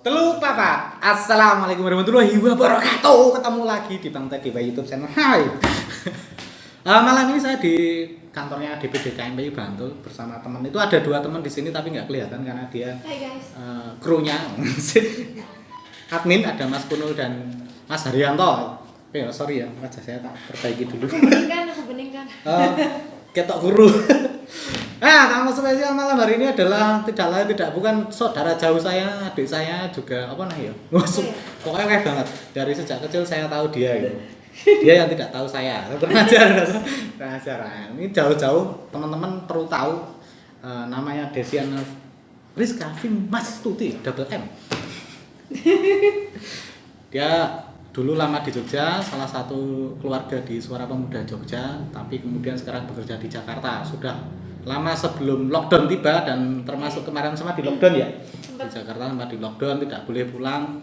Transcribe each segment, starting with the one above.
Telu papat. Assalamualaikum warahmatullahi wabarakatuh. Ketemu lagi di Bang Teddy by YouTube channel. Hai. Malam ini saya di kantornya DPD KMPI Bantul bersama teman. Itu ada dua teman di sini tapi nggak kelihatan karena dia krunya. Admin ada Mas Kuno dan Mas Haryanto. Sorry ya, wajah saya tak perbaiki dulu. Kebeningkan. Ketok guru. Tamu spesial malam hari ini adalah tidak lain tidak bukan saudara jauh saya, adik saya juga ya. Pokoknya kayak banget. Dari sejak kecil saya tahu dia gitu. Dia yang tidak tahu saya. Kurang ajar. Ini jauh-jauh teman-teman perlu tahu namanya Desiana Rizka Mas Tuti double M. Dia dulu lama di Jogja, salah satu keluarga di Suara Pemuda Jogja, tapi kemudian sekarang bekerja di Jakarta. Sudah lama sebelum lockdown tiba dan termasuk kemarin sama di lockdown ya. Di Jakarta sama di lockdown tidak boleh pulang.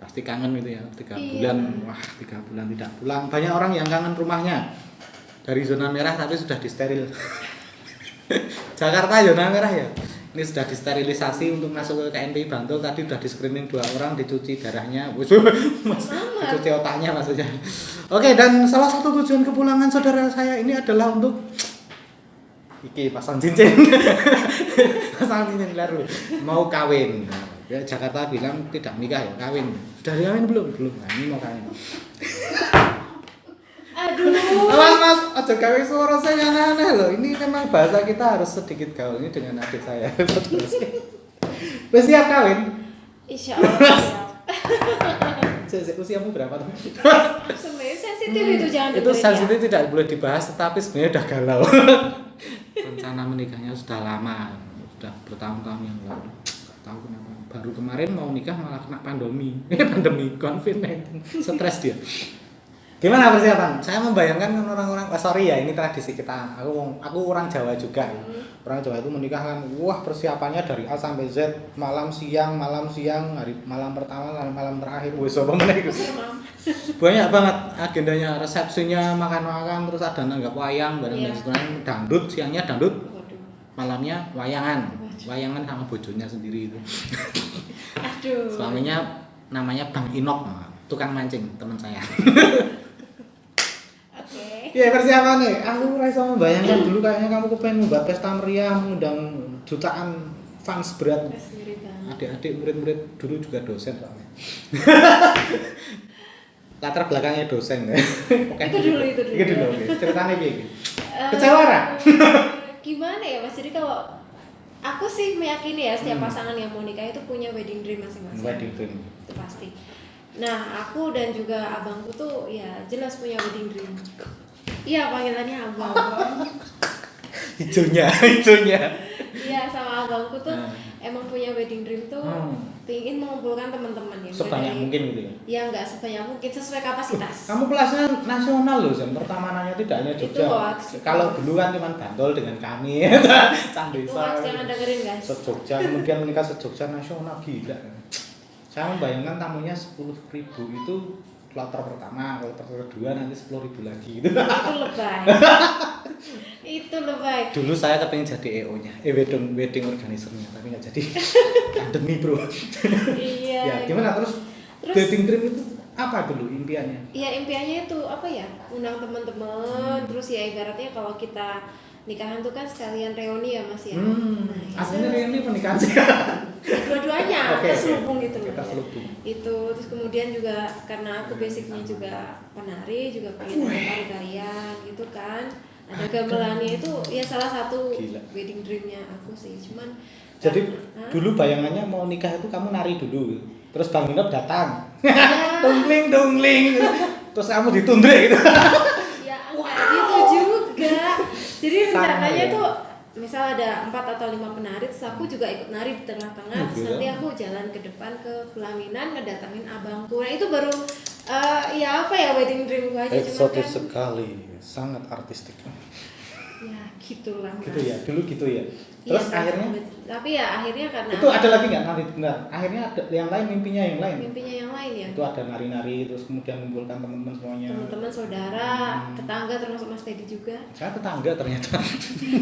Pasti kangen gitu ya, 3 bulan. Wah, 3 bulan tidak pulang. Banyak orang yang kangen rumahnya. Dari zona merah tapi sudah disteril. Jakarta zona merah ya. Ini sudah disterilisasi untuk masuk ke KMPI Bantul. Tadi sudah di screening 2 orang, dicuci darahnya, dicuci otaknya maksudnya. Oke, dan salah satu tujuan kepulangan saudara saya ini adalah untuk pasang cincin. Pasang cincin baru. Mau kawin. Ya, Jakarta bilang tidak nikah ya, kawin. Sudah kawin belum? Belum. Nah, ini mau kawin. Aduh. Mas, aja kawin suara saya aneh-aneh loh. Ini memang bahasa kita harus sedikit gaul ini dengan adik saya. Wes siap kawin? Insyaallah. Usiamu berapa tuh? Sebenarnya sensitif itu jangan. Itu sensitif tidak boleh dibahas, tetapi sebenarnya udah galau. Rencana menikahnya sudah lama, sudah bertahun-tahun yang lalu. Gak tahu kenapa. Baru kemarin mau nikah malah kena pandemi. Pandemi COVID-19. Stres dia. Gimana persiapan? Saya membayangkan orang-orang, sorry ya, ini tradisi kita. Aku orang Jawa juga. Orang Jawa itu menikah kan, wah persiapannya dari A sampai Z, malam siang, hari malam pertama, malam terakhir, wes apa meneh iku. Banyak banget agendanya, resepsinya, makan-makan, terus ada nanggap wayang, barang dan sebagainya, dangdut, siangnya dangdut, malamnya wayangan. Wayangan sama bojonya sendiri itu. Aduh. Suaminya namanya Bang Inok, tukang mancing, teman saya. Iya persiapan nih, aku rasa membayangkan dulu kayaknya kamu kepengen membuat pesta meriah, mengundang jutaan fans berat. Adik-adik murid-murid dulu juga dosen soalnya. Latar belakangnya dosen ya. Itu dulu. Ceritanya gini. Kecewa nggak? Gimana ya Mas? Jadi kalau aku sih meyakini ya setiap pasangan yang mau nikah itu punya wedding dream masing-masing. Wedding dream. Itu pasti. Nah, aku dan juga abangku tuh ya jelas punya wedding dream. Iya, panggilannya abang. Hijaunya. Iya, sama abangku tuh emang punya wedding dream tuh pingin mengumpulkan teman-teman ya. Sebanyak mungkin gitu ya? Ya nggak sebanyak mungkin, sesuai kapasitas. Kamu kelasnya nasional loh, Jam. Pertemanannya tidak hanya Jogja. Kalau dulu kan cuma Bantul dengan kami. Candesa. Jangan dengerin guys. Se-Jogja, kemudian menikah se-Jogja nasional, gila. Saya membayangkan tamunya 10.000 itu kloter pertama, kloter kedua nanti 10.000 lagi gitu. Itu lebay. Dulu saya kepengen jadi EO-nya, wedding organizer-nya, tapi nggak jadi. Pandemi bro. Iya. Ya gimana terus wedding dream itu apa dulu impiannya? Iya impiannya itu apa ya? Undang teman-teman, terus ya ibaratnya kalau kita nikahan tuh kan sekalian reuni ya Mas ya. Aslinya reuni pernikahan sih. Dua-duanya terselubung gitu loh. Itu terus kemudian juga karena aku basicnya juga penari, juga pengen ada tari-tarian gitu kan. Ada gamelannya itu ya salah satu wedding dreamnya aku sih. Cuman jadi dulu bayangannya mau nikah itu kamu nari dulu. Terus Bang Inop datang. Dungling. Terus kamu ditunduk gitu. Ya enggak gitu juga. Jadi rencananya tuh misal ada 4 atau 5 penari, terus aku juga ikut nari di tengah-tengah, terus nanti aku jalan ke depan ke pelaminan ngedatangin abangku. Nah itu baru ya apa ya wedding dream gue aja. Eksotis sekali, sangat artistik. Ya gitulah Mas. Gitu ya, dulu gitu ya. Terus ya, akhirnya tapi ya akhirnya karena itu ada lagi nggak nari? Enggak. Akhirnya ada yang lain, mimpinya yang lain ya. Itu ada nari-nari terus kemudian mengumpulkan teman-teman semuanya. Teman-teman, saudara, tetangga termasuk Mas Teddy juga. Saya tetangga ternyata.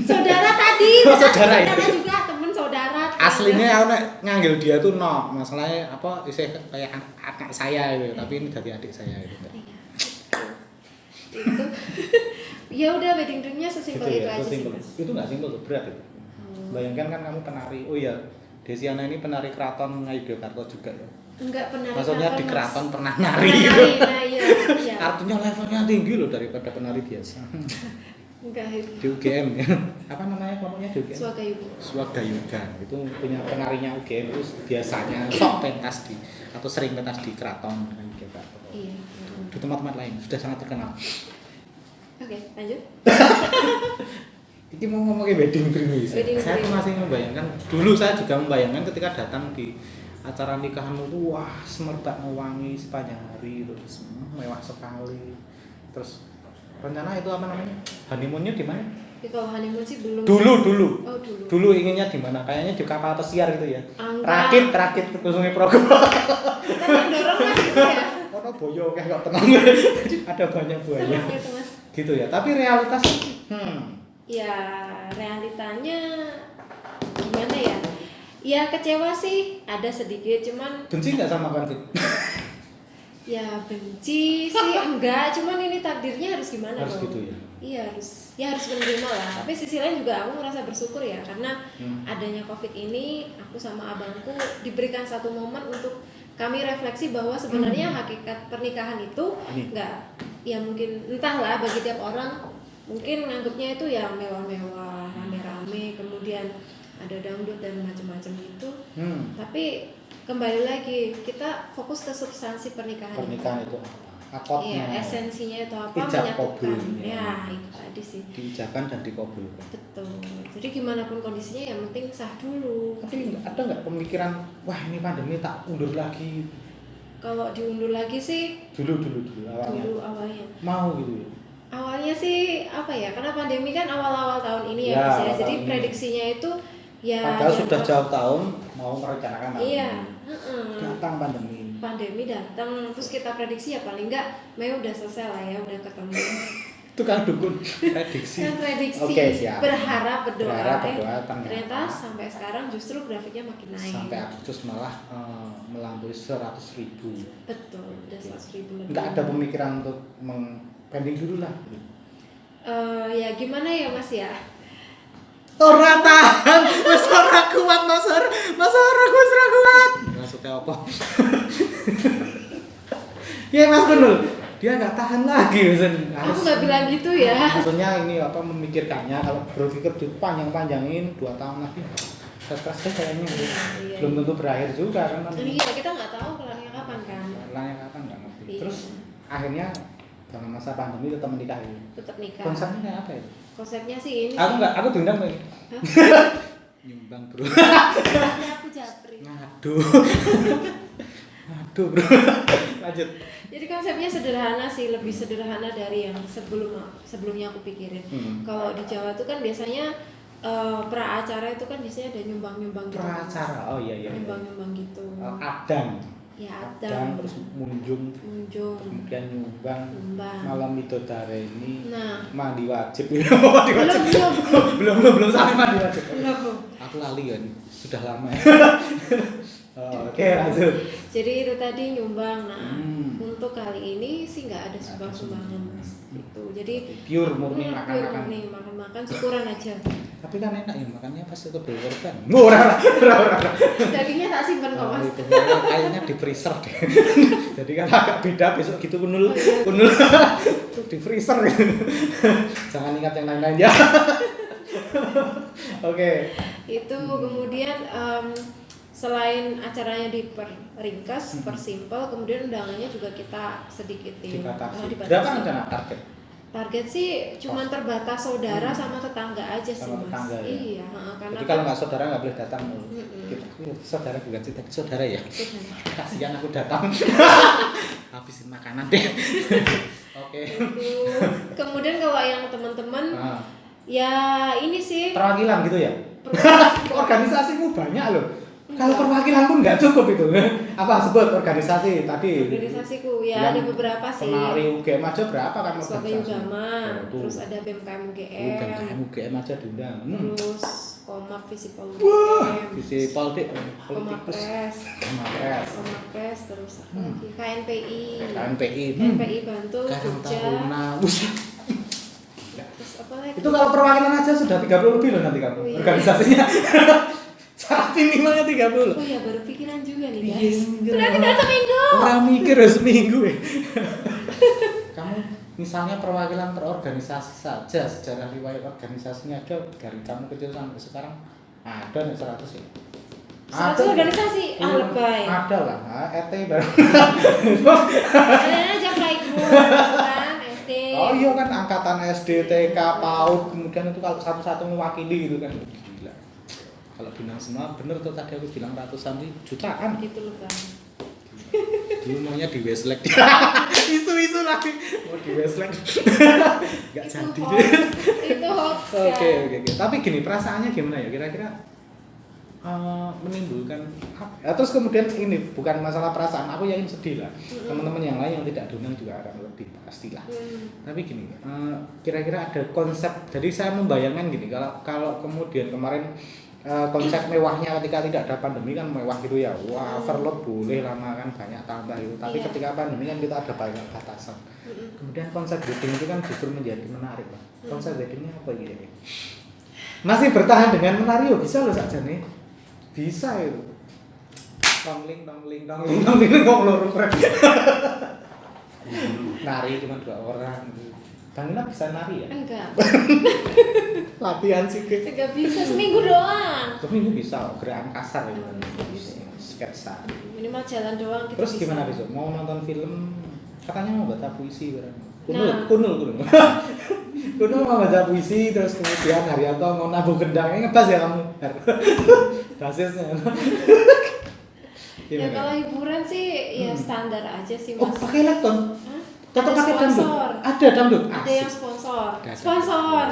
Saudara tadi, saudara juga teman saudara. saudara. Aslinya aku nek nganggil dia tuh no, masalahnya apa isih kayak anak saya gitu, tapi ini jadi adik saya gitu. Iya. Itu. Ya udah wedding dream-nya sesimpel Gitu itu ya, aja sih, simpel. Mas. Itu nggak simpel tuh, berat itu. Bayangkan kan kamu penari. Oh iya, Desiana ini penari keraton Ngayogyakarta juga ya. Enggak pernah Maksudnya di Mas. keraton pernah Pernah nari gitu. Nah, iya. Artinya levelnya tinggi loh daripada penari biasa. Enggak itu. Di UGM ya. Apa namanya kelompoknya di UGM? Swagayuga. Swagayuga. Itu punya penarinya UGM itu biasanya sok pentas di atau sering pentas di keraton Ngayogyakarta. Iya. Di tempat-tempat lain sudah sangat terkenal. Oke, lanjut. Ini mau ngomongin wedding dream ini. Saya tuh masih membayangkan, dulu saya juga membayangkan ketika datang di acara nikahanmu itu wah semerbak wangi sepanjang hari terus mewah sekali. Terus rencana itu apa namanya? Honeymoonnya di mana? Ya, kalau honeymoon sih belum. Dulu. Oh, dulu. Dulu inginnya di mana? Kayaknya di kapal pesiar gitu ya. Angga. Rakit kusungnya program. Kita yang dorong Mas gitu ya. Ono boyo kayak enggak tenang. Ada banyak buaya. Senang gitu, Mas. Gitu ya. Tapi realitas Ya, realitanya gimana ya? Ya kecewa sih, ada sedikit, cuman benci nggak sama konflik? ya benci sih enggak, cuman ini takdirnya harus gimana Harus dong? gitu ya. Iya harus menerima lah. Tapi sisi lain juga aku merasa bersyukur ya karena adanya COVID ini, aku sama abangku diberikan satu momen untuk kami refleksi bahwa sebenarnya hakikat pernikahan itu enggak, ya mungkin entahlah bagi tiap orang mungkin nganggapnya itu ya mewah-mewah, rame-rame, kemudian ada dangdut dan macam-macam itu. Tapi kembali lagi kita fokus ke substansi pernikahan itu akotnya, iya, esensinya itu apa, ijab menyatukan kabul, ya itu tadi sih, diijakan dan dikabulkan. betul. Jadi gimana pun kondisinya yang penting sah dulu. Tapi ada nggak pemikiran wah ini pandemi tak undur lagi? Kalau diundur lagi sih Dulu awalnya mau gitu ya. Awalnya sih apa ya, karena pandemi kan awal-awal tahun ini ya, Ya, Mas ya. awal Jadi tahun ini. prediksinya itu ya Padahal sudah dianggap- jauh tahun mau merencanakan tahun Iya, ini. Datang pandemi datang, terus kita prediksi ya paling enggak Mei udah selesai lah ya, udah ketemu. itu kan dukun prediksi. Kan prediksi, Oke, siap. berharap berdoa, ternyata sampai sekarang justru grafiknya makin naik. sampai Agustus malah melampaui 100.000. Betul, udah 100.000 lebih. Nggak ada pemikiran untuk pending dulu lah. Ya gimana ya Mas ya? Ora tahan, wis ora kuat Mas ora kuat. Maksudnya apa? Ya Mas Gunul, dia nggak tahan lagi Aku nggak bilang gitu ya. Maksudnya ini apa memikirkannya kalau berpikir panjang-panjangin 2 tahun lagi. Stres kayaknya Iya. belum tentu berakhir juga kan. Iya, kita nggak tahu kelarnya kapan kan. Kelarnya kapan nggak ngerti. Iya. Terus akhirnya dalam masa pandemi tetap menikah ini. Tetap nikah. Konsepnya kayak apa itu? Konsepnya sih ini. Aku diundang lagi. Hah? Nyumbang bro. Ini aku japri. Aduh bro. Lanjut. Jadi konsepnya sederhana sih, lebih sederhana dari yang sebelumnya aku pikirin. Kalau di Jawa tuh kan biasanya pra acara itu kan biasanya ada nyumbang gitu. Pra acara, oh iya. Nyumbang gitu. Adang. Ya Adang terus munjung. Kemudian nyumbang. Malam Midodare ini. Nah. Mandi wajib. Belum. belum sampai mandi wajib. Belum. Aku lali kan, sudah lama ya. Oke, lanjut. Jadi itu tadi nyumbang. Nah, untuk kali ini sih nggak ada sumbangan Mas. Itu. Jadi pure murni pure makan-makan. murni makan syukuran aja. Tapi kan enak ya makannya pas itu beli korban. Murah. Dagingnya tak simpen kok Mas. Itu kayaknya di freezer deh. Jadi kan agak beda besok gitu kunul. Itu di freezer gitu. Jangan ingat yang lain-lain ya. Oke. Itu kemudian selain acaranya diperingkas, persimpel, kemudian undangannya juga kita sedikitin. Dibatasi. Berapa rencana target? Target sih cuma terbatas saudara sama tetangga aja sih sama Mas. Tetangga, ya? Iya, karena jadi kalau nggak saudara nggak boleh datang. Saudara bukan cinta saudara ya. Kasihan aku datang. Habisin makanan deh. Oke. Kemudian kalau yang teman-teman ya ini sih perwakilan gitu ya. Organisasimu banyak loh. Kalau perwakilan pun nggak cukup itu. Apa sebut organisasi tadi? Organisasiku ya ada beberapa sih. Penari UGM aja berapa kan Swagayuga, organisasi? terus ada BMKM UGM. BMKM UGM aja diundang. Terus Komap, Visipol Visi politik, Komapres, Komapres, Komapres, terus apa lagi? KNPI, KNPI, KNPI Bantul, Karang Jogja, Taruna, buset. terus apa lagi? Itu kalau perwakilan aja sudah 30 lebih loh nanti kamu Oh, iya. organisasinya. Syarat minimalnya 30. Oh ya, baru pikiran juga nih Iya, guys. mikir. Berarti udah seminggu. Orang mikir ya seminggu ya. Kamu misalnya perwakilan perorganisasi saja, sejarah riwayat organisasinya ada dari kamu kecil sampai sekarang ada nih 100 ya. 100 organisasi, lebay. Ada lah, RT baru. Aja Playground kan, SD. Oh iya kan angkatan SD, TK, PAUD, kemudian itu kalau satu-satu mewakili gitu kan. Gila. Kalau bilang semua bener tuh tadi aku bilang ratusan sih, jutaan. Gitu loh kan. Dulu maunya di Westlake. Isu-isu lagi mau di Westlake. Enggak jadi deh. Itu hoax. Oke. Tapi gini, perasaannya gimana ya kira-kira? Menimbulkan terus kemudian ini bukan masalah perasaan, aku yakin sedih lah. Teman-teman yang lain yang tidak diundang juga akan lebih pastilah. Tapi gini, kira-kira ada konsep. Jadi saya membayangkan gini, kalau kemudian kemarin konsep mewahnya ketika tidak ada pandemi kan mewah gitu ya, wah overload boleh lama kan banyak tambah gitu. Tapi Iya. ketika pandemi kan kita ada banyak batasan. Kemudian konsep wedding itu kan justru menjadi menarik lah. Konsep weddingnya apa gitu? Masih bertahan dengan menari yo bisa loh saja nih. Bisa itu. Tongling kok loro keren. Nari cuma 2 orang gitu. Bang Ina bisa nari ya? Enggak. Latihan sikit. Enggak bisa seminggu doang. Seminggu bisa gerakan kasar itu. Bisa. Sketsa. Minimal jalan doang kita Terus bisa. gimana besok? Mau nonton film? Katanya mau baca puisi barang. Nah. Kunul. Kunul mau baca puisi terus kemudian Haryanto mau nabuh gendang. Ngebas ya kamu. Basisnya. Ya kalau hiburan sih ya standar aja sih Oh, Mas. pakai laptop. Hah? Tetap Ada pakai dangdut. sponsor. Ada dangdut. Ada yang sponsor. Ada. Sponsor.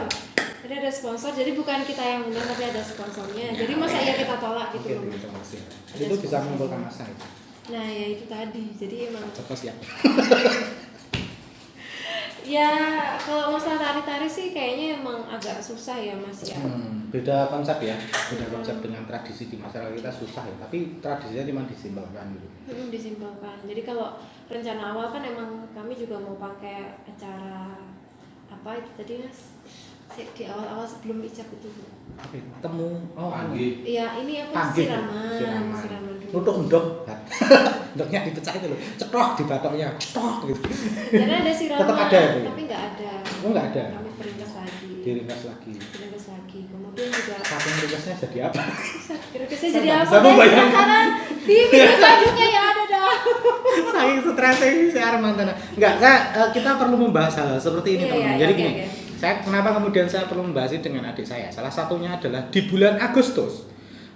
Jadi ada sponsor. Jadi bukan kita yang undang tapi ada sponsornya. Ya, Jadi masa ya kita tolak gitu Oke, loh. terima kasih. Ada Itu bisa sponsor. mengumpulkan masa itu. Nah, ya itu tadi. Jadi emang Coba siap. ya kalau masalah tari-tari sih kayaknya emang agak susah ya Mas ya. Beda konsep ya, beda konsep dengan tradisi di masyarakat kita susah ya. Tapi tradisinya cuma disimbolkan gitu. Disimpulkan. Jadi kalau rencana awal kan emang kami juga mau pakai acara apa itu tadi Mas? Di awal-awal sebelum ijab itu. Apa itu? Temu. Oh, Iya, ini apa Panggih. siraman dulu. Nutuk endok. Endoknya dipecah itu loh. Cetok di batoknya. Cetok gitu. Karena ada siraman, Tetap ada ya, Bu? tapi nggak ada. Oh, nggak ada. Kami peringkas lagi. Diringkas lagi. Peringkas lagi. Kemudian juga Saking ringkasnya jadi apa? peringkasnya jadi Nggak apa? bisa membayangkan. Penasaran? Di video selanjutnya ya ada dah. Saking stresnya ini si Arman Tana. Enggak, kita perlu membahas hal seperti ini Iya, teman-teman. iya, Jadi oke, gini, oke. kenapa kemudian saya perlu membahas ini dengan adik saya? Salah satunya adalah di bulan Agustus.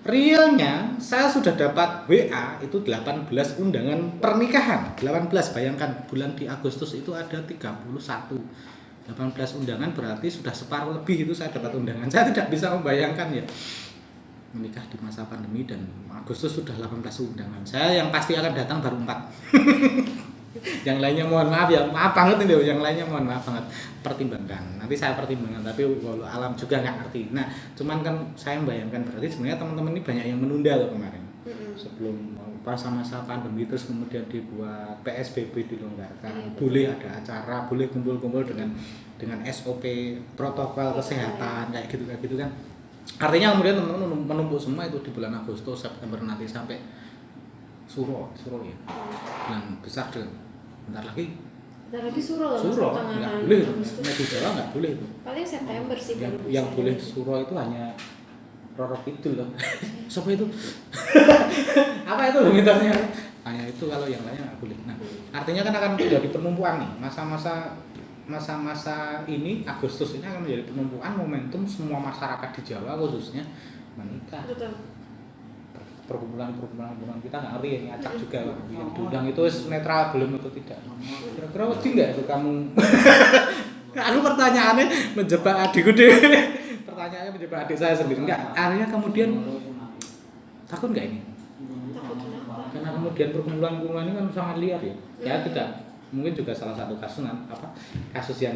Realnya saya sudah dapat WA itu 18 undangan pernikahan. 18, bayangkan bulan di Agustus itu ada 31. 18 undangan berarti sudah separuh lebih itu saya dapat undangan. Saya tidak bisa membayangkan ya. Menikah di masa pandemi dan Agustus sudah 18 undangan. Saya yang pasti akan datang baru 4. Yang lainnya mohon maaf ya, maaf banget ini, yang lainnya mohon maaf banget, pertimbangkan. Nanti saya pertimbangkan, tapi walau alam juga nggak ngerti. Nah, cuman kan saya membayangkan berarti sebenarnya teman-teman ini banyak yang menunda loh kemarin. Sebelum masa-masa pandemi terus kemudian dibuat PSBB dilonggarkan, boleh ada acara, boleh kumpul-kumpul dengan SOP protokol kesehatan kayak gitu kan. Artinya kemudian teman-teman menumpuk semua itu di bulan Agustus, September nanti sampai Suro ya. Bulan besar deh. Bentar lagi Suro loh. Suro pertengahan nggak boleh, Agustus. Media Jawa nggak boleh itu. Paling September sih baru bisa. Yang boleh ada. Suro itu hanya Roro Kidul loh. Siapa itu? Apa itu loh mitosnya? Hanya itu, kalau yang lainnya nggak boleh. Nah, artinya kan akan menjadi penumpuan nih. Masa-masa ini Agustus ini akan menjadi penumpuan momentum semua masyarakat di Jawa khususnya menikah. Betul. Perkumpulan kita nggak ngerti ya, ngacak juga yang diundang itu netral belum atau tidak. Kira-kira wedi nggak itu kamu? Aku pertanyaannya menjebak adikku deh. Pertanyaannya menjebak adik saya sendiri. Enggak, akhirnya kemudian takut nggak ini? Takut kenapa? Karena kemudian perkumpulan ini kan sangat liar ya. Ya tidak. Mungkin juga salah satu kasus yang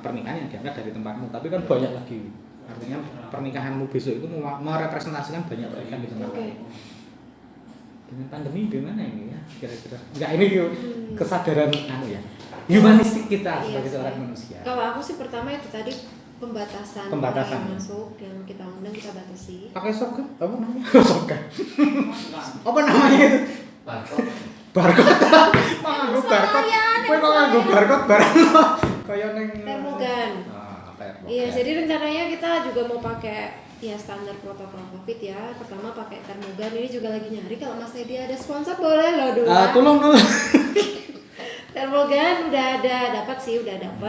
pernikahan yang diangkat dari tempatmu, tapi kan banyak lagi Artinya pernikahanmu besok itu merepresentasikan banyak kebaikan di tempat lain. Dengan pandemi gimana ini ya kira-kira? Enggak, ini kesadaran ya humanistik kita sebagai seorang manusia. Kalau aku sih pertama itu tadi pembatasan yang masuk, yang kita undang kita batasi. Pakai soket apa namanya? Soket. Apa namanya itu? Barcode. Nganggo barcode. Kowe kok nganggo barcode barang kaya ning termogan. Iya, jadi rencananya kita juga mau pakai ya standar protokol Covid ya. Pertama pakai termogan, ini juga lagi nyari kalau Mas Teddy ada sponsor boleh loh dua. Tolong. Termogan udah dapat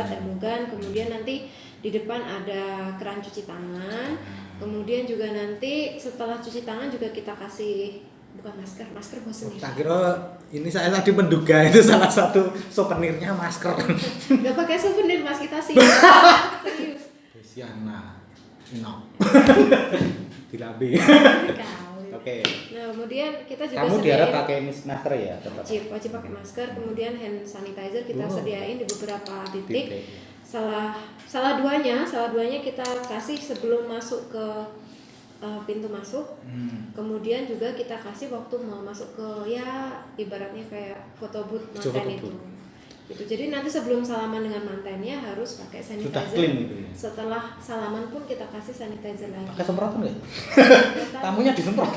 termogan. Kemudian nanti di depan ada keran cuci tangan. Kemudian juga nanti setelah cuci tangan juga kita kasih bukan masker bosen ya. Tak kira ini saya tadi menduga itu salah satu souvenirnya masker. Gak pakai souvenir Mas, kita sih. Serius. Desiana. No. Dilabi. Oke. Nah, kemudian kita juga kamu diharap pakai masker ya, tetap. Wajib pakai masker, kemudian hand sanitizer kita sediain di beberapa titik. Salah duanya kita kasih sebelum masuk ke pintu masuk. Kemudian juga kita kasih waktu mau masuk ke ya ibaratnya kayak foto booth manten itu. Gitu. Jadi nanti sebelum salaman dengan mantennya harus pakai sanitizer. Sudah clean itu ya. Setelah salaman pun kita kasih sanitizer lagi. Pakai semprotan enggak? Tamunya disemprot.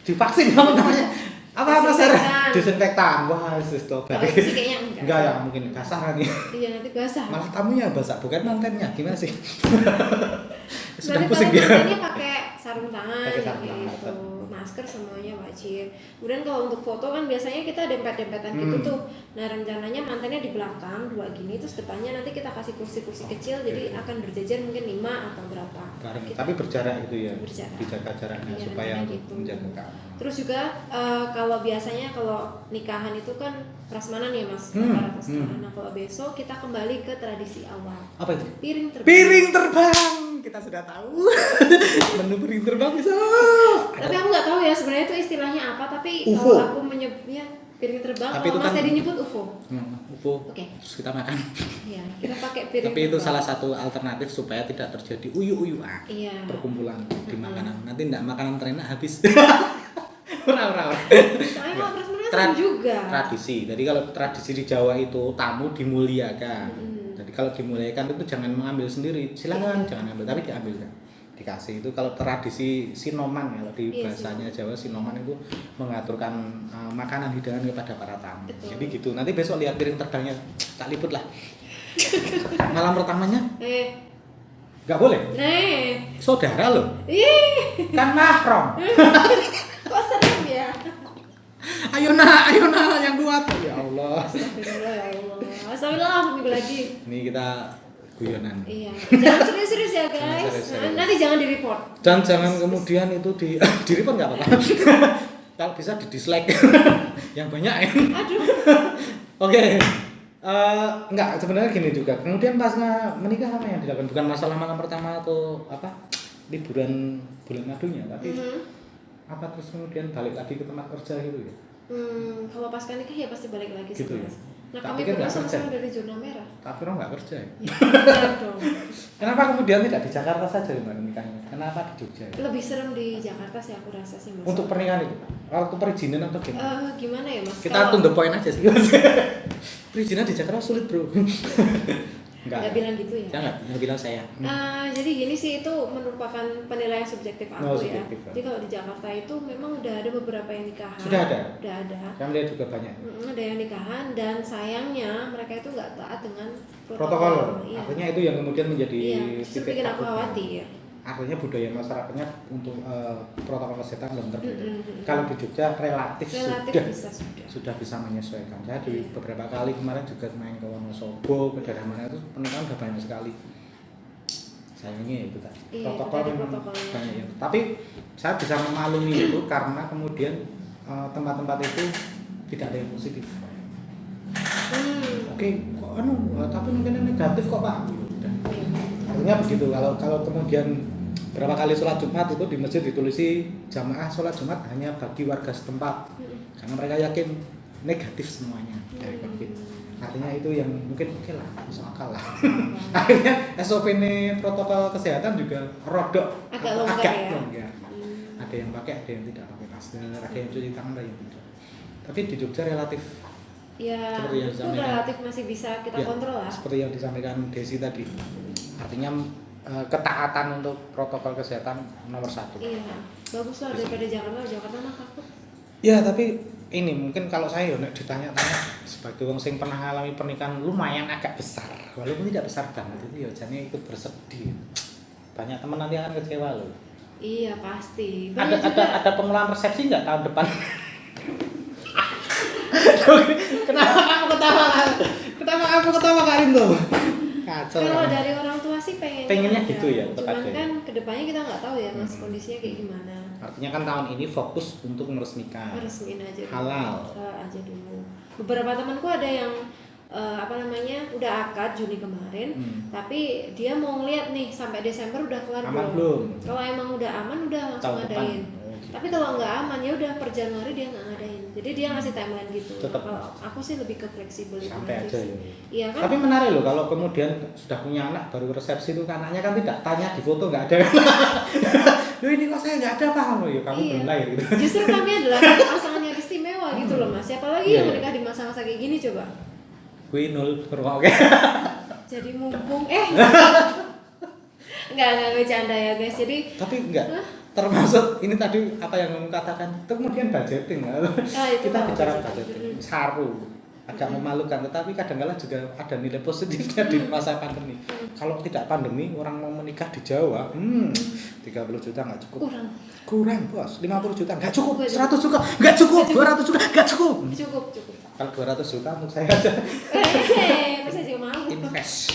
Divaksin apa namanya? Apa Sarah? Disinfektan. Wah, stop. Kalau itu sih kayaknya enggak ya, mungkin basah nanti. Iya, nanti basah. Malah tamunya basah, bukan mantennya. Gimana sih? Sudah nanti pusing dia. dia. Pakai sarung tangan gitu. Masker semuanya wajib. Kemudian kalau untuk foto kan biasanya kita dempet-dempetan gitu tuh. Nah, rencananya mantennya di belakang 2 gini, terus depannya nanti kita kasih kursi-kursi kecil, jadi akan berjajar mungkin 5 atau berapa. Tapi berjarak itu ya. Berjarak. Dijaga jaraknya ya, supaya gitu. menjaga keamanan. Terus juga kalau biasanya kalau nikahan itu kan prasmanan ya Mas, rata-rata sekarang. Nah, kalau besok kita kembali ke tradisi awal. Apa itu? Piring terbang. Kita sudah tahu. Menu piring terbang bisa. Tapi aku nggak tahu ya sebenarnya itu istilahnya apa, tapi UFO. kalau aku menyebutnya piring terbang, tapi kalau Mas Teddy nyebut UFO. UFO. Oke. Terus kita makan. Iya, kita pakai piring. Tapi itu terbang. salah satu alternatif supaya tidak terjadi uyu-uyuan. Iya. Perkumpulan di makanan. Nanti enggak makanan terenak habis. Ora. Soalnya kalau prasmanan juga. Tradisi. Jadi kalau tradisi di Jawa itu tamu dimuliakan. Jadi kalau dimuliakan itu jangan mengambil sendiri. Silakan jangan ambil, tapi diambil kan. Dikasih itu kalau tradisi sinoman kalau di bahasanya Jawa sinoman itu mengaturkan makanan hidangan kepada para tamu. Betul. Jadi gitu. Nanti besok lihat piring terbangnya tak liput lah. Malam pertamanya nggak boleh. Saudara loh. Kan mahram. Kok serem ya? Ayo nak yang kuat. Ya Allah. Astagfirullah, minggu lagi. Ini kita guyonan. Iya. Jangan serius-serius ya guys. Serius. Nanti jangan di-report. Dan jangan kemudian itu di report nggak apa-apa. Kalau bisa di dislike. Yang banyak ya. Aduh. Oke. Enggak, sebenarnya gini juga. Kemudian pas menikah apa yang dilakukan? Bukan masalah malam pertama atau apa? Liburan bulan madunya, tapi apa terus kemudian balik lagi ke tempat kerja gitu ya? Kalau pasca nikah ya pasti balik lagi gitu ya. Nah, kami berdua sama-sama dari zona merah. Tapi orang nggak kerja ya? Dong. Kenapa kemudian tidak di Jakarta saja gimana nikahnya? Kenapa di Jogja? Ya? Lebih serem di Jakarta sih aku rasa sih Mas. Untuk pernikahan itu? Waktu perizinan atau gimana? Gimana ya Mas? Kita to the point aja sih. Perizinan di Jakarta sulit bro. Enggak bilang gitu ya? Jangan bilang saya. Jadi gini sih, itu merupakan penilaian subjektif aku ya. Jadi kalau di Jakarta itu memang udah ada beberapa yang nikahan. Sudah ada? Udah ada. Saya melihat juga banyak. Ada yang nikahan dan sayangnya mereka itu nggak taat dengan protokol. Iya. Artinya itu yang kemudian menjadi itu bikin aku khawatir. Artinya budaya masyarakatnya untuk protokol kesehatan belum terbentuk. Kalau di Jogja relatif sudah bisa menyesuaikan. Saya di beberapa kali kemarin juga main ke Wonosobo, ke daerah mana itu pernikahan sudah banyak sekali. Sayangnya itu tadi. Protokol banyak yang. Tapi saya bisa memaklumi itu karena kemudian tempat-tempat itu tidak ada yang positif. Oke, kok tapi mungkin negatif kok Pak. Artinya begitu. Kalau kemudian berapa kali sholat Jumat itu di masjid ditulisi jamaah sholat Jumat hanya bagi warga setempat, karena mereka yakin negatif semuanya dari COVID. Artinya itu yang mungkin oke lah, masuk akal lah. Akhirnya SOP ini protokol kesehatan juga rodok Agak longgar ya? longgar. Ada yang pakai, ada yang tidak pakai masker, ada yang cuci tangan, ada yang tidak. Tapi di Jogja relatif Ya, seperti yang itu disampaikan. relatif masih bisa kita Ya, kontrol lah. seperti yang disampaikan Desi tadi. Artinya ketaatan untuk protokol kesehatan nomor 1. Iya, bagus lah daripada Jakarta. Jakarta mah takut. Ya tapi ini mungkin kalau saya nek ditanya-tanya sebagai wong sing pernah ngalami pernikahan lumayan agak besar, walaupun tidak besar banget itu ya jane ikut bersedih. Banyak teman nanti akan kecewa loh. Iya pasti. Ada pengelolaan resepsi nggak tahun depan? Kenapa kamu ketawa? Kenapa kamu ketawa Karin tuh? Kacau. Kalau kan? dari orang tua sih Pengennya aja. gitu ya, Cuman tepatnya. kan kedepannya kita nggak tahu ya mas kondisinya kayak gimana. Artinya kan tahun ini fokus untuk meresmikan. Resmiin aja dulu. Halal. Halal aja dulu. Beberapa temanku ada yang udah akad Juni kemarin, tapi dia mau ngeliat nih sampai Desember udah kelar Aman belum? Kalau emang udah aman udah langsung Tahun depan. ngadain. Oh, gitu. Tapi kalau nggak aman ya udah per Januari dia nggak ngadain. Jadi dia ngasih timeline gitu. Tetep. Kalau aku sih lebih ke fleksibel itu Santai nanti aja sih. ya. Iya kan? Tapi menarik loh kalau kemudian sudah punya anak baru resepsi itu kan anaknya kan tidak tanya di foto nggak ada. Loh ini kok saya nggak ada Pak? Oh ya kamu Iya. belum lahir gitu. Justru kami adalah pasangan yang istimewa gitu loh mas. Siapa lagi Iya, yang iya. menikah di masa-masa kayak gini coba? Gue nol oke. Jadi mumpung nggak bercanda ya guys. Jadi Tapi enggak termasuk ini tadi apa yang kamu katakan itu kemudian budgeting itu kita kalau bicara budgeting. budgeting saru agak memalukan tetapi kadang-kala juga ada nilai positifnya di masa pandemi. Kalau tidak pandemi orang mau menikah di Jawa 30 juta nggak cukup, kurang bos, 50 juta nggak cukup, 100 juta nggak cukup, 200 juta nggak cukup. cukup. Kalau 200 juta untuk saya aja Bisa juga mau. invest.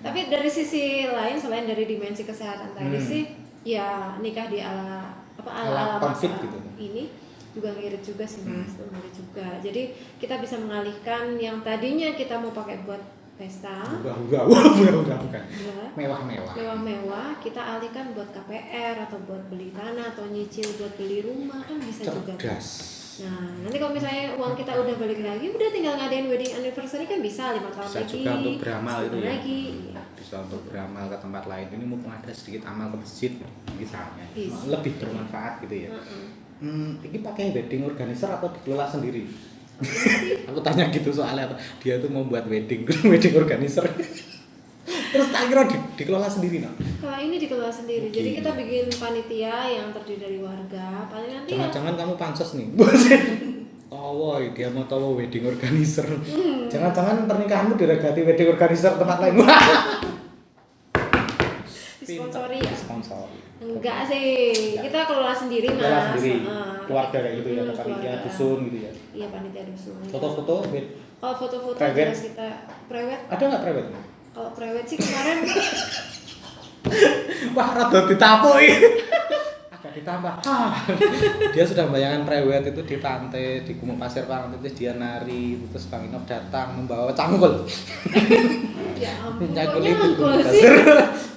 Tapi dari sisi lain selain dari dimensi kesehatan tadi sih, ya nikah di ala Ala konflik masa gitu. ini juga ngirit juga sih mas, ngirit juga. Jadi kita bisa mengalihkan yang tadinya kita mau pakai buat pesta, Bukan. ya, Mewah-mewah. mewah-mewah, kita alihkan buat KPR atau buat beli tanah atau nyicil buat beli rumah kan bisa juga. Cerdas. Nah, nanti kalau misalnya uang kita udah balik lagi, udah tinggal ngadain wedding anniversary kan bisa 5 tahun Bisa lagi. juga untuk beramal 10 itu tahun ya. lagi. Iya. Bisa untuk beramal ke tempat lain. Ini mumpung ada sedikit amal ke masjid misalnya. Bisa. Lebih bermanfaat gitu ya. Ini pakai wedding organizer atau dikelola sendiri? Aku tanya gitu soalnya dia tuh mau buat wedding organizer. Terus tak kira dikelola sendiri no? Kalau ini dikelola sendiri, Oke. jadi kita bikin panitia yang terdiri dari warga. Paling nanti Jangan-jangan kamu pansos nih. Tawo, dia mau tahu wedding organizer. Jangan-jangan pernikahanmu diregati wedding organizer tempat lain. disponsori ya? Sponsori. Enggak sih, kita kelola sendiri mas. Kelola sendiri. Heeh. Keluarga kayak gitu ya, ada panitia Keluarga. dusun gitu ya. Iya panitia dusun. Foto-foto Kalau foto-foto Private? jelas kita private. ada nggak private? Kalau private sih kemarin Wah, rada ditapoi. Agak ditambah. Dia sudah membayangkan private itu di pantai, di Gumuk Pasir Pantai itu dia nari, terus Bang Inov datang membawa cangkul. ya ampun, kok Nyangkul itu nyangkul Gumuk sih. Pasir.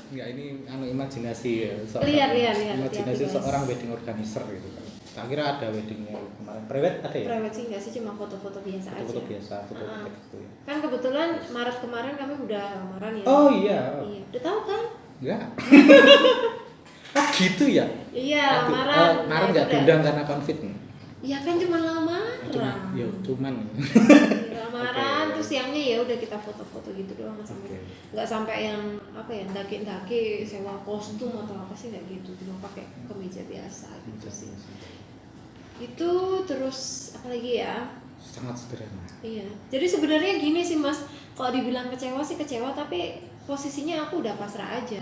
Enggak, ini imajinasi ya. Lihat. Imajinasi Lihat, seorang wedding organizer gitu kan. Tak kira ada weddingnya kemarin. Private ada ya? Private sih enggak sih, cuma foto-foto biasa Foto-foto aja. biasa, foto gitu ya. Kan kebetulan Maret kemarin kami udah lamaran ya. Oh iya. Iya, udah tahu kan? Enggak. Oh gitu ya? Iya, Aduh, lamaran. kemarin Nah, nggak itu diundang karena konflik nih. Iya kan cuma lamaran. Cuman. Lamaran Oke. terus siangnya ya udah kita foto-foto gitu doang sampai nggak sampai yang apa ya daki-daki sewa kostum atau apa sih nggak gitu, cuma pakai kemeja biasa gitu sih. Itu terus apa lagi ya? Sangat sederhana. Iya. Jadi sebenarnya gini sih Mas, kalau dibilang kecewa sih kecewa, tapi posisinya aku udah pasrah aja.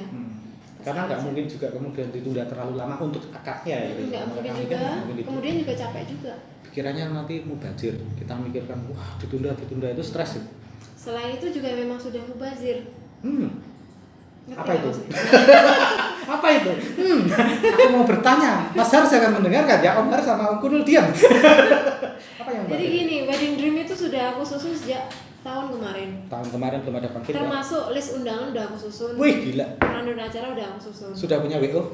Karena nggak mungkin juga kemudian ditunda terlalu lama untuk akadnya gitu. Nggak mungkin Kami juga. kan nggak mungkin itu. Kemudian juga capek juga. Pikirannya nanti mubazir. Kita mikirkan wah ditunda itu stres. Selain itu juga memang sudah mubazir. Ngerti Apa nggak itu? maksudnya? Apa itu? Aku mau bertanya. Mas Har jangan mendengarkan ya. Om Har sama Om Kunul diam. Apa yang Jadi gini, wedding dream itu sudah aku susun sejak tahun kemarin. Tahun kemarin belum ada konflik. Termasuk list undangan udah aku susun. Wih, gila. Rundown acara udah aku susun. Sudah punya WO?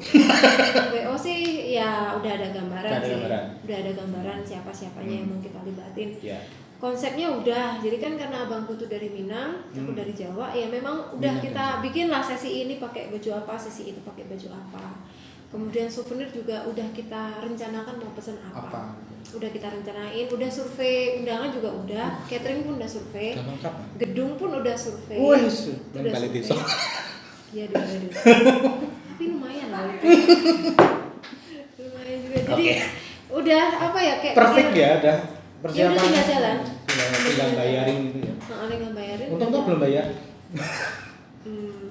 WO sih ya udah ada gambaran Udah ada sih. gambaran. Udah ada gambaran siapa-siapanya yang mau kita libatin. Ya. Konsepnya udah, jadi kan karena abangku tuh dari Minang, aku dari Jawa, ya memang udah Minang kita bikin lah sesi ini pakai baju apa, sesi itu pakai baju apa. Kemudian souvenir juga udah kita rencanakan mau pesen apa. Udah kita rencanain, udah survei undangan juga udah, catering pun udah survei, gedung pun udah survei. Wih, itu udah Balai survei. Desa. Iya di Balai Desa. Tapi lumayan lah itu. Lumayan juga. Jadi udah apa ya kayak Perfect ya, udah ya udah tinggal jalan. Tinggal bayarin gitu ya. Tinggal bayarin. Untung tuh belum bayar.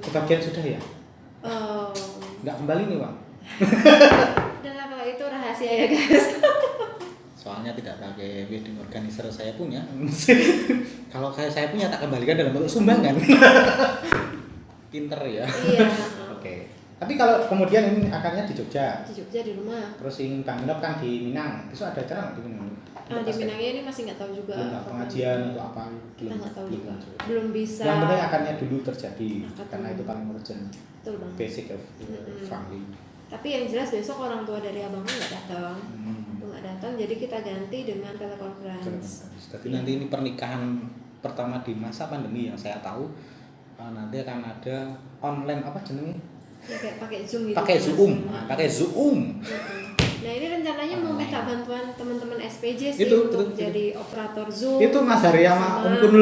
Kebagian sudah ya? Oh. Nggak kembali nih, Bang. Udah lah kalau itu rahasia ya guys. Soalnya tidak pakai wedding organizer saya punya. Kalau saya punya tak kembalikan dalam bentuk sumbangan. Pinter ya. Iya. Oke. Tapi kalau kemudian ini akarnya di Jogja. Di Jogja di rumah. Terus yang Bang Inop kan di Minang. Besok ada acara nggak di Minang? Di Minangnya ini masih nggak tahu juga. Belum pengajian atau apa? Kita nggak tahu juga. Belum bisa. Yang penting akarnya dulu terjadi karena dulu. itu paling urgent. Betul banget. Basic of family. Tapi yang jelas besok orang tua dari abangnya nggak datang. Nggak datang, jadi kita ganti dengan telekonferensi. Jadi nanti ini pernikahan pertama di masa pandemi yang saya tahu nanti akan ada online apa jenenge? Ya, kayak pakai Zoom gitu. Pakai Zoom, pakai Zoom. Nah ini rencananya mau minta bantuan teman-teman SPJ sih Itu, untuk jadi operator Zoom. Itu Mas Arya sama Om Kun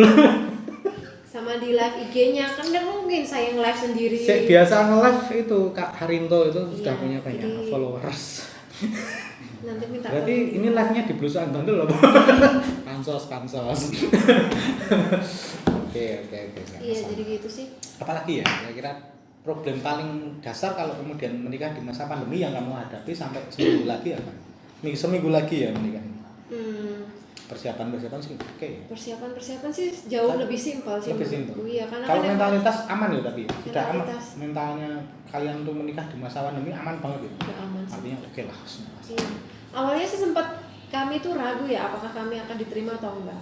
sama di live IG-nya kan nggak mungkin saya nge-live sendiri. Biasa nge-live itu Kak Harinto itu sudah Iya, punya banyak jadi followers. Nanti minta. Berarti ini live-nya di Blusukan Bantul loh. Pansos. Oke. Iya jadi gitu sih. Apalagi ya kira-kira problem paling dasar kalau kemudian menikah di masa pandemi yang kamu hadapi sampai seminggu lagi apa? Seminggu lagi ya menikah. Persiapan sih oke. Persiapan sih jauh lebih simpel sih. Lebih simpel. Iya, karena kalau kan mentalitas aman ya tapi sudah aman. Mentalitas. Mentalnya kalian untuk menikah di masa pandemi aman banget ya. udah aman sih. Artinya oke lah. Iya. Awalnya sih sempat kami tuh ragu ya apakah kami akan diterima atau enggak.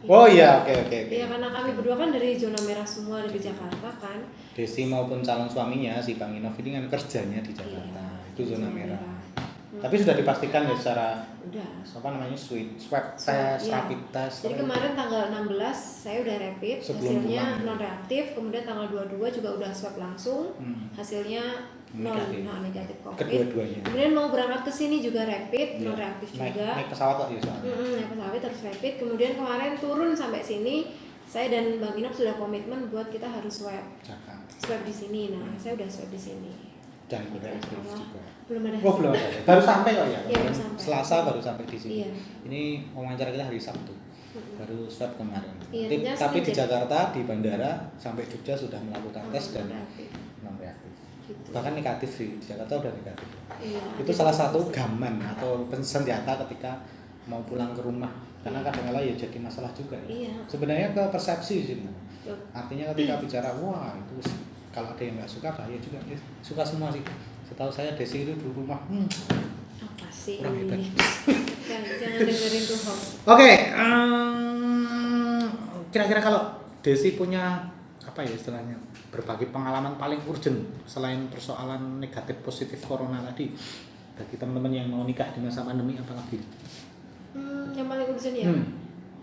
Oh iya, oke. Iya karena kami berdua kan dari zona merah semua dari Jakarta kan. Desi maupun calon suaminya si Bang Inov ini kan kerjanya di Jakarta. Iya, Itu zona merah. Tapi sudah dipastikan ya secara udah. apa namanya swab test, iya. rapid test. Jadi kemarin tanggal 16 saya udah rapid, hasilnya non reaktif, kemudian tanggal 22 juga udah swab langsung, hasilnya negatif COVID. Kedua-duanya. Kemudian mau berangkat ke sini juga rapid, non reaktif juga. Naik pesawat kok ya soalnya. Naik pesawat harus rapid. Kemudian kemarin turun sampai sini, saya dan Bang Inop sudah komitmen buat kita harus swab di sini. Nah, saya udah swab di sini. Dan reaktif juga. Belum ada. Oh belum ada. Baru sampai kok ya. Iya, baru sampai. Selasa baru sampai di sini. Iya. Ini wawancara kita hari Sabtu. Baru swab kemarin. Iya, tapi di Jakarta di bandara sampai Jogja sudah melakukan tes dan non reaktif. Gitu. Bahkan negatif sih di Jakarta udah negatif. Iya, itu salah satu gaman atau senjata ketika mau pulang ke rumah karena kadang-kala ya jadi masalah juga ya. Iya. Sebenarnya ke persepsi sih. Artinya ketika bicara wah itu kalau ada yang nggak suka bahaya juga. Suka semua sih. Setahu saya Desi itu di rumah apa sih kurang hebat. jangan dengerin tuh hoax. Oke, kira-kira kalau Desi punya apa ya istilahnya berbagi pengalaman paling urgent selain persoalan negatif positif corona tadi bagi teman-teman yang mau nikah di masa pandemi apalagi? Yang paling urgent ya.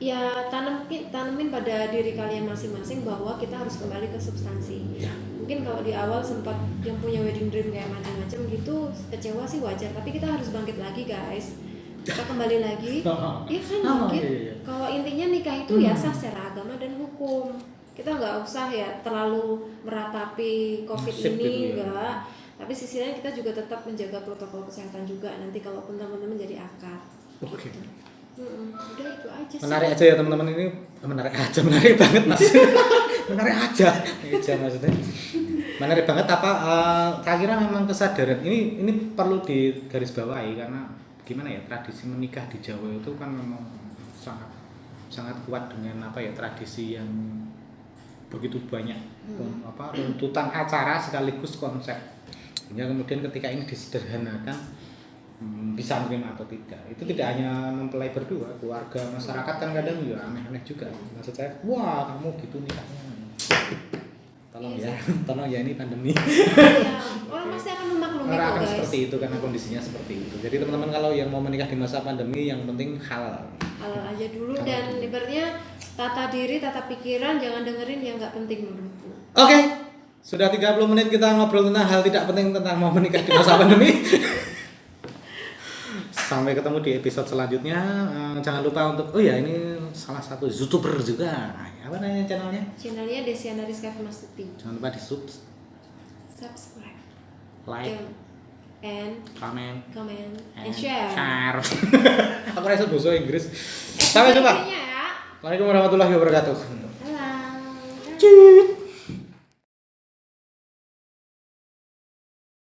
Ya tanemin pada diri kalian masing-masing bahwa kita harus kembali ke substansi. Ya. Mungkin kalau di awal sempat yang punya wedding dream kayak macam-macam gitu kecewa sih wajar, tapi kita harus bangkit lagi guys. Kita kembali lagi. Iya kan bangkit. Iya. Kalau intinya nikah itu ya sah secara agama dan hukum. Kita nggak usah ya terlalu meratapi COVID Nasib ini gitu ya. enggak. Tapi sisi lain kita juga tetap menjaga protokol kesehatan juga nanti kalaupun teman-teman jadi akad. Oke. Gitu. Udah itu aja sih. Menarik aja ya teman-teman ini. Menarik banget mas. Menarik aja maksudnya. Menarik banget apa? Kira-kira memang kesadaran ini perlu digarisbawahi karena gimana ya tradisi menikah di Jawa itu kan memang sangat kuat dengan apa ya tradisi yang begitu banyak runtutan acara sekaligus konsep. Hingga kemudian ketika ini disederhanakan bisa menerima atau tidak. Itu tidak hanya mempelai berdua, keluarga, masyarakat kan kadang juga aneh-aneh juga. Maksud saya, wah kamu gitu nikahnya. Tolong ya, tolong ya, ini pandemi. Iya, orang pasti akan memaklumi Orang kok akan guys. seperti itu karena kondisinya seperti itu. Jadi teman-teman kalau yang mau menikah di masa pandemi, yang penting halal. Halal aja dulu Halal dan dulu. ibaratnya tata diri, tata pikiran, jangan dengerin yang nggak penting menurutku. Oke, sudah 30 menit kita ngobrol tentang hal tidak penting tentang mau menikah di masa pandemi. Sampai ketemu di episode selanjutnya. Jangan lupa untuk, oh ya ini salah satu YouTuber juga. Apa namanya channelnya? Channelnya Desiana Rizka Firmastuti. Jangan lupa di Subscribe, like, and comment, comment, and and share. share. Aku rasa bahasa Inggris. Sampai jumpa. Ya. Assalamualaikum warahmatullahi wabarakatuh. Halo. Cuy.